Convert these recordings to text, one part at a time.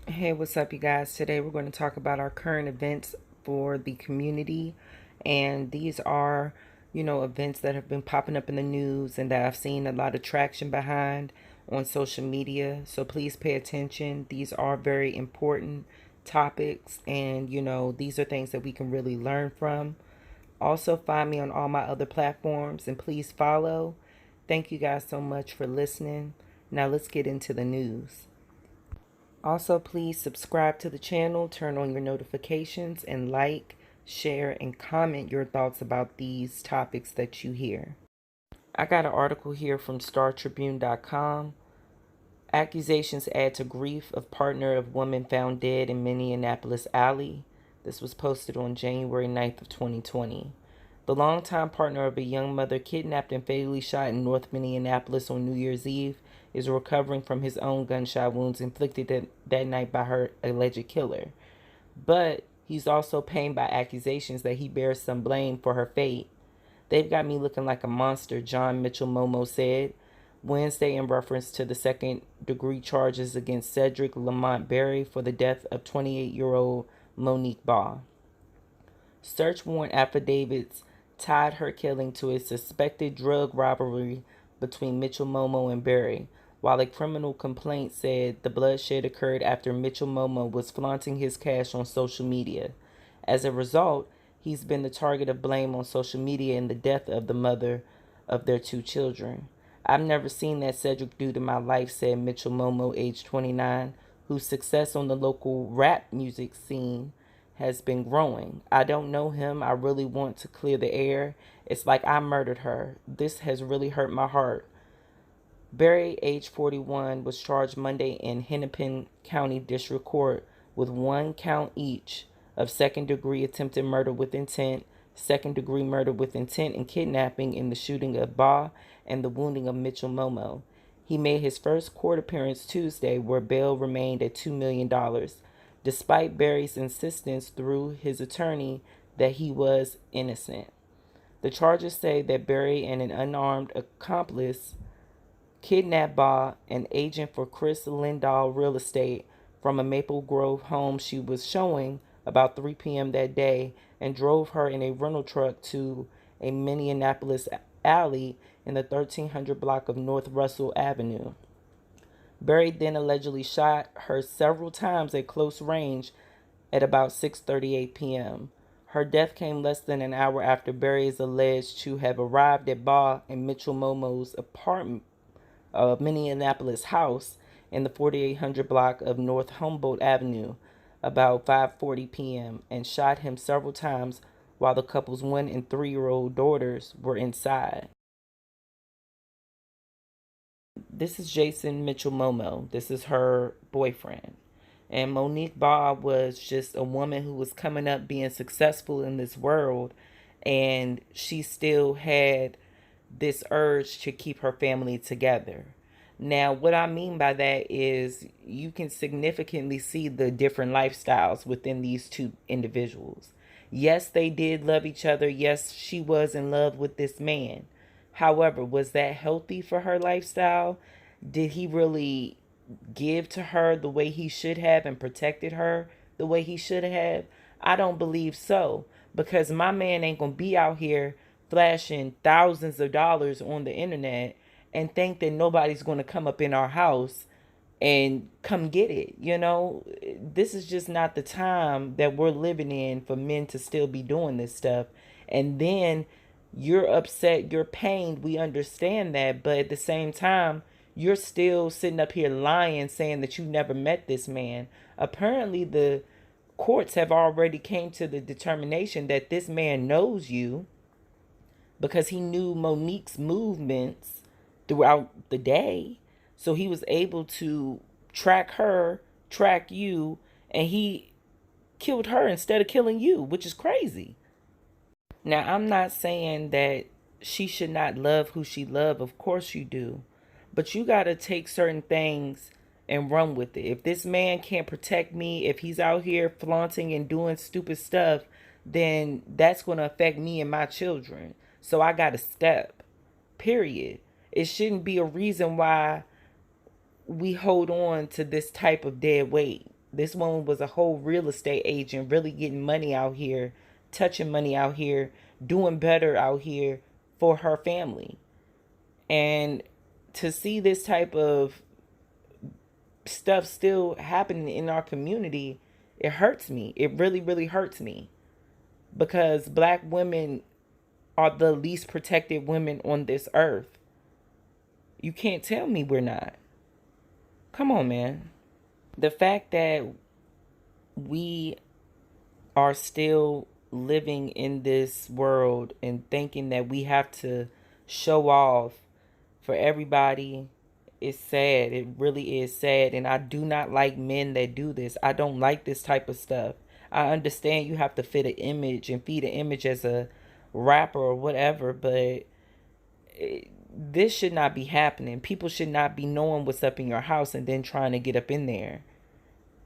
Hey, what's up, you guys? Today we're going to talk about our current events for the community. And these are, events that have been popping up in the news and that I've seen a lot of traction behind on social media. So please pay attention. These are very important topics, and, these are things that we can really learn from. Also, find me on all my other platforms and please follow. Thank you guys so much for listening. Now let's get into the news. Also, please subscribe to the channel, turn on your notifications, and like, share, and comment your thoughts about these topics that you hear. I got an article here from StarTribune.com. Accusations add to grief of partner of woman found dead in Minneapolis alley. This was posted on January 9th of 2020. The longtime partner of a young mother kidnapped and fatally shot in North Minneapolis on New Year's Eve is recovering from his own gunshot wounds inflicted that night by her alleged killer. But he's also pained by accusations that he bears some blame for her fate. "They've got me looking like a monster," John Mitchell Momo said Wednesday in reference to the second-degree charges against Cedric Lamont Berry for the death of 28-year-old Monique Baugh. Search warrant affidavits tied her killing to a suspected drug robbery between Mitchell Momo and Berry, while a criminal complaint said the bloodshed occurred after Mitchell Momo was flaunting his cash on social media. As a result, he's been the target of blame on social media in the death of the mother of their two children. "I've never seen that Cedric dude in my life," said Mitchell Momo, age 29, whose success on the local rap music scene has been growing. "I don't know him. I really want to clear the air. It's like I murdered her. This has really hurt my heart." Berry, age 41, was charged Monday in Hennepin County District Court with one count each of second-degree attempted murder with intent, second-degree murder with intent, and kidnapping in the shooting of Baugh and the wounding of Mitchell Momo. He made his first court appearance Tuesday, where bail remained at $2 million, despite Berry's insistence through his attorney that he was innocent. The charges say that Berry and an unarmed accomplice kidnapped Baugh, an agent for Chris Lindahl Real Estate, from a Maple Grove home she was showing about 3 p.m. that day and drove her in a rental truck to a Minneapolis alley in the 1300 block of North Russell Avenue. Berry then allegedly shot her several times at close range at about 6:38 p.m. Her death came less than an hour after Berry is alleged to have arrived at Baugh and Mitchell Momo's apartment of Minneapolis house in the 4800 block of North Humboldt Avenue about 5:40 p.m. and shot him several times while the couple's 1- and 3-year-old daughters were inside. This is Jason Mitchell Momo. This is her boyfriend. And Monique Baugh was just a woman who was coming up being successful in this world, and she still had this urge to keep her family together. Now, what I mean by that is you can significantly see the different lifestyles within these two individuals. Yes, they did love each other. Yes, she was in love with this man. However, was that healthy for her lifestyle? Did he really give to her the way he should have and protected her the way he should have? I don't believe so, because my man ain't going to be out here flashing thousands of dollars on the internet and think that nobody's going to come up in our house and come get it. This is just not the time that we're living in for men to still be doing this stuff. And then you're upset, you're pained, we understand that, but at the same time, you're still sitting up here lying, saying that you never met this man. Apparently, the courts have already came to the determination that this man knows you, because he knew Monique's movements throughout the day. So he was able to track her, track you, and he killed her instead of killing you, which is crazy. Now, I'm not saying that she should not love who she love. Of course you do. But you got to take certain things and run with it. If this man can't protect me, if he's out here flaunting and doing stupid stuff, then that's going to affect me and my children. So I got to step. Period. It shouldn't be a reason why we hold on to this type of dead weight. This woman was a whole real estate agent, really getting money out here, touching money out here, doing better out here for her family. And to see this type of stuff still happening in our community, it hurts me. It really, really hurts me. Because black women are the least protected women on this earth. You can't tell me we're not. Come on, man. The fact that we are still living in this world and thinking that we have to show off for everybody is sad. It really is sad. And I do not like men that do this. I don't like this type of stuff. I understand you have to fit an image and feed an image as a rapper or whatever, but this should not be happening. People should not be knowing what's up in your house and then trying to get up in there.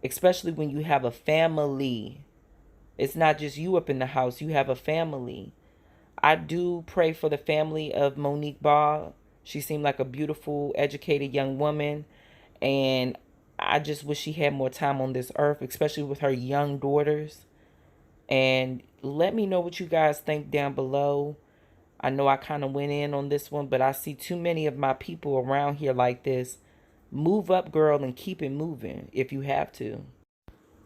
Especially when you have a family. It's not just you up in the house. You have a family. I do pray for the family of Monique Baugh. She seemed like a beautiful, educated young woman. And I just wish she had more time on this earth, especially with her young daughters. And let me know what you guys think down below. I know I kind of went in on this one, but I see too many of my people around here like this. Move up, girl, and keep it moving if you have to.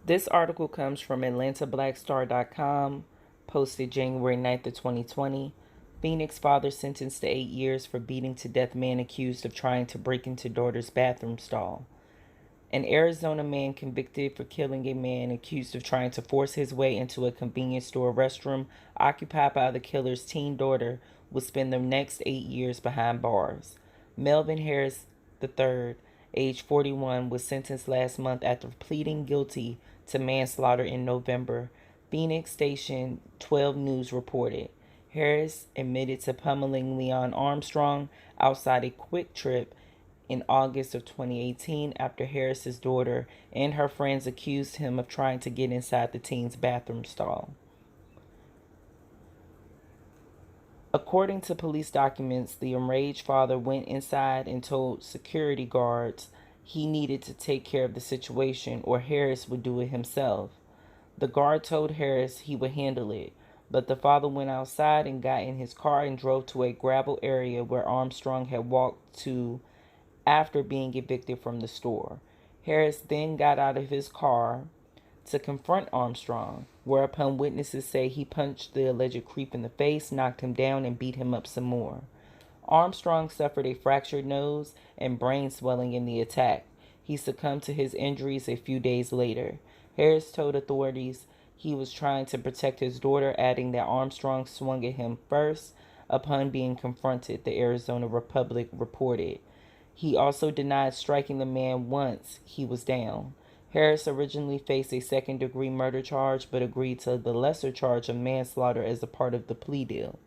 This article comes from AtlantaBlackStar.com, posted January 9th of 2020. Phoenix father sentenced to 8 years for beating to death man accused of trying to break into daughter's bathroom stall. An Arizona man convicted for killing a man accused of trying to force his way into a convenience store restroom occupied by the killer's teen daughter will spend the next 8 years behind bars. Melvin Harris III, age 41, was sentenced last month after pleading guilty to manslaughter in November. Phoenix Station 12 News reported. Harris admitted to pummeling Leon Armstrong outside a Quick Trip in August of 2018 after Harris's daughter and her friends accused him of trying to get inside the teen's bathroom stall. According to police documents, the enraged father went inside and told security guards he needed to take care of the situation or Harris would do it himself. The guard told Harris he would handle it, but the father went outside and got in his car and drove to a gravel area where Armstrong had walked to after being evicted from the store. Harris then got out of his car to confront Armstrong, whereupon witnesses say he punched the alleged creep in the face, knocked him down, and beat him up some more. Armstrong suffered a fractured nose and brain swelling in the attack. He succumbed to his injuries a few days later. Harris told authorities he was trying to protect his daughter, adding that Armstrong swung at him first upon being confronted, the Arizona Republic reported. He also denied striking the man once he was down. Harris originally faced a second-degree murder charge, but agreed to the lesser charge of manslaughter as a part of the plea deal.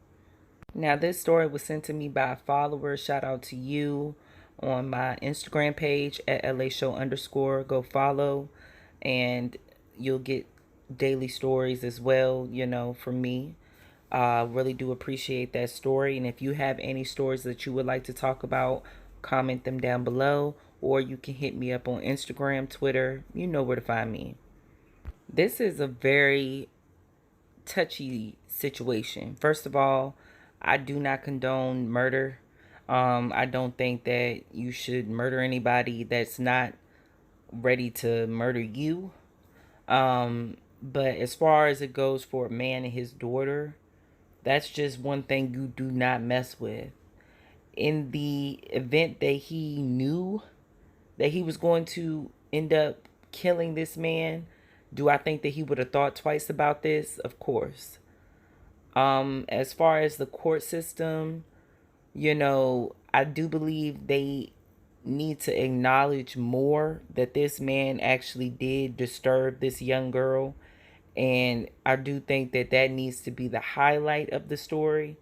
Now, this story was sent to me by a follower. Shout out to you on my Instagram page at LAShow_. Go follow, and you'll get daily stories as well, from me. Really do appreciate that story. And if you have any stories that you would like to talk about, comment them down below, or you can hit me up on Instagram, Twitter. You know where to find me. This is a very touchy situation. First of all, I do not condone murder. I don't think that you should murder anybody that's not ready to murder you. But as far as it goes for a man and his daughter, that's just one thing you do not mess with. In the event that he knew that he was going to end up killing this man, do I think that he would have thought twice about this? Of course. As far as the court system, I do believe they need to acknowledge more that this man actually did disturb this young girl. And I do think that that needs to be the highlight of the story.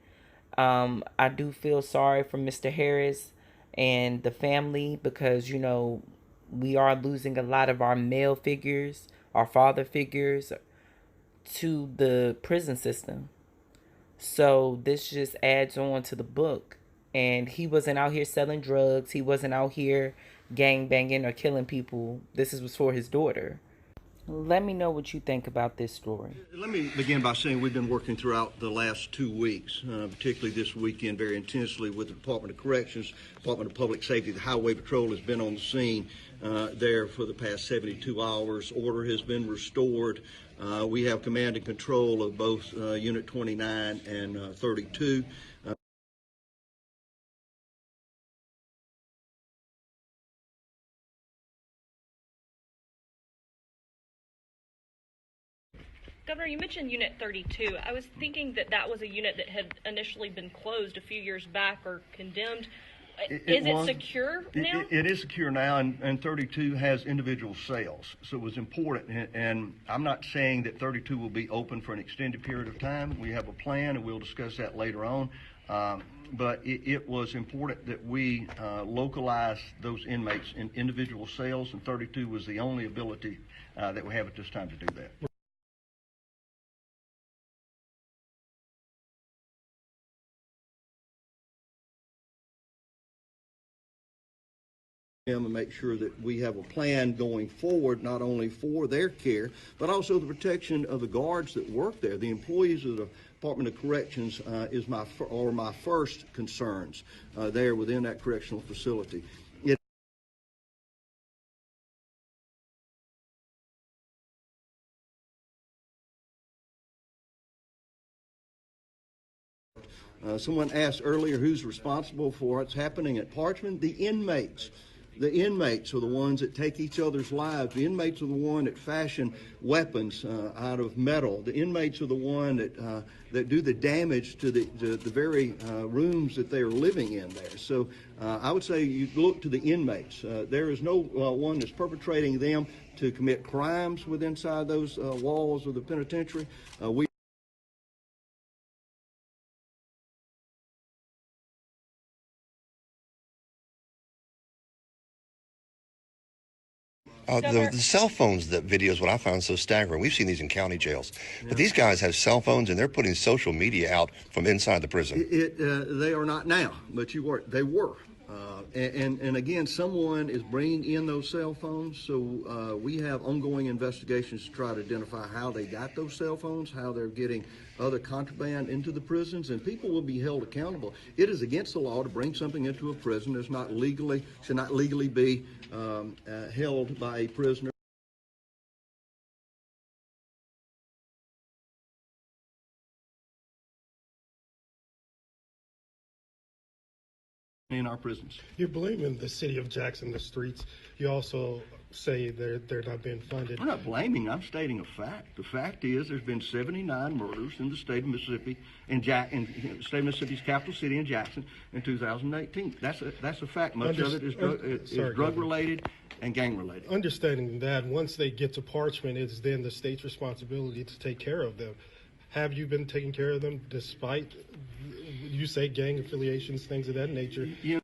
I do feel sorry for Mr. Harris and the family because, you know, we are losing a lot of our male figures, our father figures to the prison system. So this just adds on to the book. And he wasn't out here selling drugs. He wasn't out here gang banging or killing people. This was for his daughter. Let me know what you think about this story. Let me begin by saying we've been working throughout the last 2 weeks, particularly this weekend, very intensely with the Department of Corrections, Department of Public Safety. The Highway Patrol has been on the scene there for the past 72 hours. Order has been restored. We have command and control of both Unit 29 and 32. Governor, you mentioned Unit 32. I was thinking that that was a unit that had initially been closed a few years back or condemned. Is it secure now? It is secure now, and 32 has individual cells. So it was important, and I'm not saying that 32 will be open for an extended period of time. We have a plan, and we'll discuss that later on. But it was important that we localize those inmates in individual cells, and 32 was the only ability that we have at this time to do that. And make sure that we have a plan going forward, not only for their care, but also the protection of the guards that work there. The employees of the Department of Corrections are my first concerns there within that correctional facility. Someone asked earlier who's responsible for what's happening at Parchman. The inmates. The inmates are the ones that take each other's lives. The inmates are the one that fashion weapons out of metal. The inmates are the one that do the damage to the very rooms that they are living in there. So I would say you look to the inmates. There is no one that's perpetrating them to commit crimes within inside those walls of the penitentiary. The cell phones, that video is what I found so staggering. We've seen these in county jails. But these guys have cell phones, and they're putting social media out from inside the prison. They are not now, but they were. And again, someone is bringing in those cell phones, so we have ongoing investigations to try to identify how they got those cell phones, how they're getting other contraband into the prisons, and people will be held accountable. It is against the law to bring something into a prison that's should not legally be held by a prisoner. In our prisons. You're blaming the city of Jackson, the streets. You also say they're not being funded. I'm not blaming. I'm stating a fact. The fact is there's been 79 murders in the state of Mississippi, in the state of Mississippi's capital city in Jackson in 2018. That's a fact. Much of it is drug related and gang related. Understanding that, once they get to Parchman, it's then the state's responsibility to take care of them. Have you been taking care of them despite, you say, gang affiliations, things of that nature? Yeah.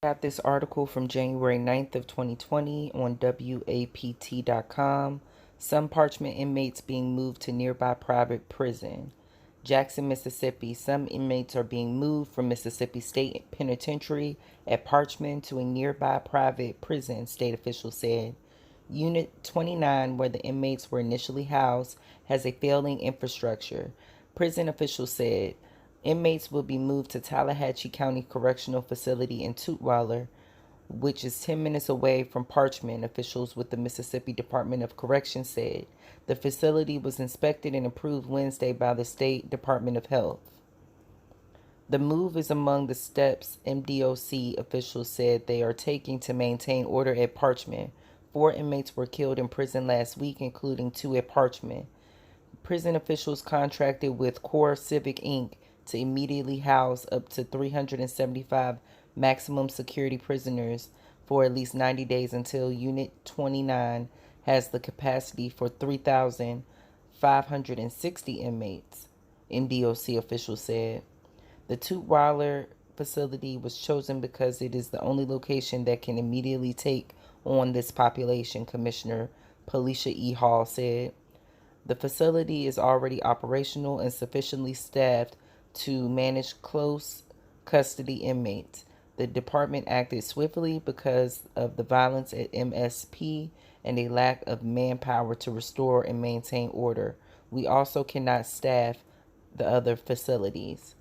Got this article from January 9th of 2020 on WAPT.com. Some Parchman inmates being moved to nearby private prison. Jackson, Mississippi. Some inmates are being moved from Mississippi State Penitentiary at Parchman to a nearby private prison, state officials said. Unit 29, where the inmates were initially housed, has a failing infrastructure. Prison officials said. Inmates will be moved to Tallahatchie County Correctional Facility in Tutwiler, which is 10 minutes away from Parchman, officials with the Mississippi Department of Corrections said. The facility was inspected and approved Wednesday by the State Department of Health. The move is among the steps MDOC officials said they are taking to maintain order at Parchman. 4 inmates were killed in prison last week, including 2 at Parchman. Prison officials contracted with Core Civic Inc. to immediately house up to 375 maximum security prisoners for at least 90 days until Unit 29 has the capacity for 3,560 inmates, MDOC officials said. The Tutwiler facility was chosen because it is the only location that can immediately take on this population, Commissioner Felicia E. Hall said. The facility is already operational and sufficiently staffed to manage close custody inmates. The department acted swiftly because of the violence at MSP and a lack of manpower to restore and maintain order. We also cannot staff the other facilities.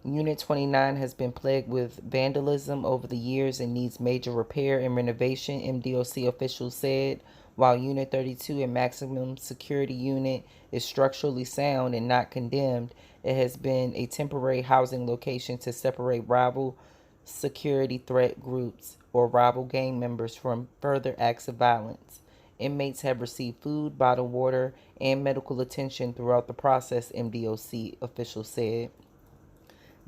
Unit 29 has been plagued with vandalism over the years and needs major repair and renovation, MDOC officials said. While Unit 32, a maximum security unit, is structurally sound and not condemned, it has been a temporary housing location to separate rival security threat groups or rival gang members from further acts of violence. Inmates have received food, bottled water, and medical attention throughout the process, MDOC officials said.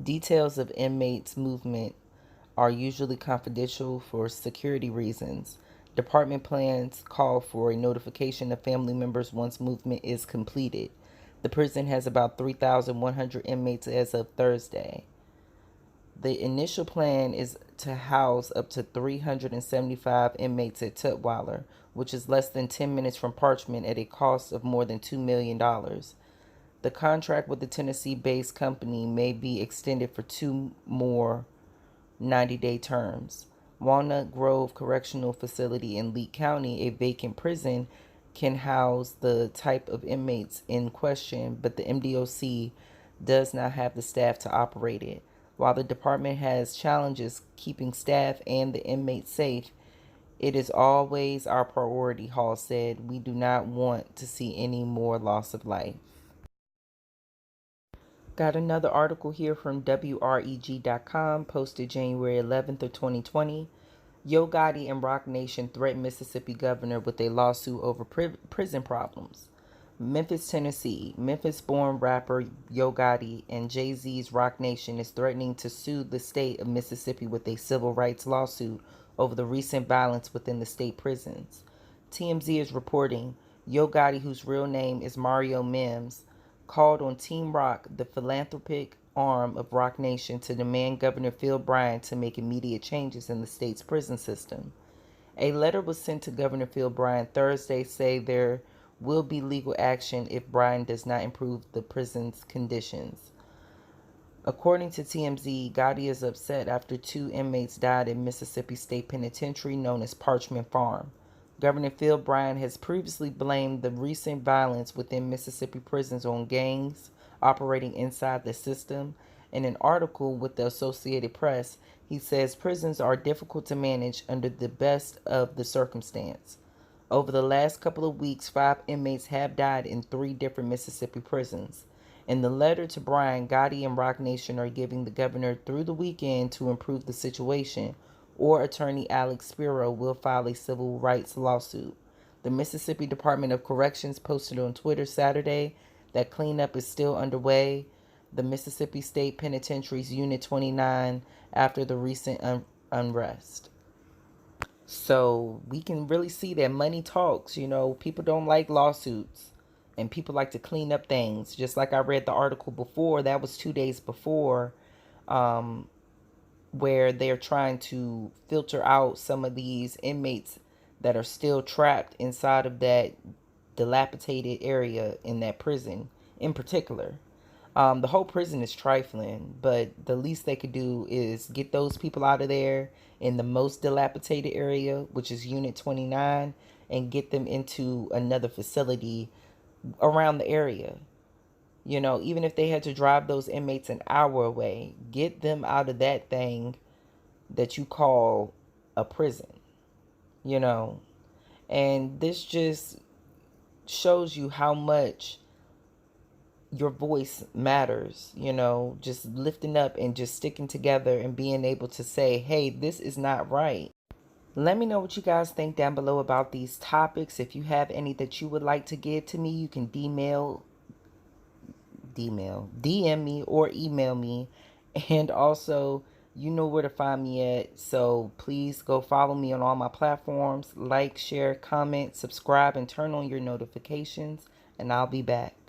Details of inmates' movement are usually confidential for security reasons. Department plans call for a notification of family members once movement is completed. The prison has about 3,100 inmates as of Thursday. The initial plan is to house up to 375 inmates at Tutwiler, which is less than 10 minutes from Parchman, at a cost of more than $2 million. The contract with the Tennessee-based company may be extended for 2 more 90-day terms. Walnut Grove Correctional Facility in Lee County, a vacant prison, can house the type of inmates in question, but the MDOC does not have the staff to operate it. While the department has challenges keeping staff and the inmates safe, it is always our priority, Hall said. We do not want to see any more loss of life. Got another article here from WREG.com, posted January 11th of 2020. Yo Gotti and Roc Nation threaten Mississippi governor with a lawsuit over prison problems. Memphis, Tennessee. Memphis-born rapper Yo Gotti and Jay-Z's Roc Nation is threatening to sue the state of Mississippi with a civil rights lawsuit over the recent violence within the state prisons. TMZ is reporting Yo Gotti, whose real name is Mario Mims, called on Team Rock, the philanthropic arm of Roc Nation, to demand Governor Phil Bryant to make immediate changes in the state's prison system. A letter was sent to Governor Phil Bryant Thursday saying there will be legal action if Bryant does not improve the prison's conditions. According to TMZ, Gotti is upset after 2 inmates died in Mississippi State Penitentiary known as Parchman Farm. Governor Phil Bryant has previously blamed the recent violence within Mississippi prisons on gangs operating inside the system. In an article with the Associated Press, he says prisons are difficult to manage under the best of the circumstance. Over the last couple of weeks, 5 inmates have died in 3 different Mississippi prisons. In the letter to Bryant, Gotti and Roc Nation are giving the governor through the weekend to improve the situation, or attorney Alex Spiro will file a civil rights lawsuit. The Mississippi Department of Corrections posted on Twitter Saturday that cleanup is still underway. The Mississippi State Penitentiary's Unit 29 after the recent unrest. So we can really see that money talks. You know, people don't like lawsuits and people like to clean up things. Just like I read the article before, that was 2 days before, where they're trying to filter out some of these inmates that are still trapped inside of that dilapidated area in that prison in particular. The whole prison is trifling, but the least they could do is get those people out of there in the most dilapidated area, which is Unit 29, and get them into another facility around the area. You know, even if they had to drive those inmates an hour away, get them out of that thing that you call a prison, you know. And this just shows you how much, your voice matters, just lifting up and just sticking together and being able to say, hey, this is not right. Let me know what you guys think down below about these topics. If you have any that you would like to give to me, you can DM me or email me. And also, you know where to find me at. So please go follow me on all my platforms. Like, share, comment, subscribe, and turn on your notifications. And I'll be back.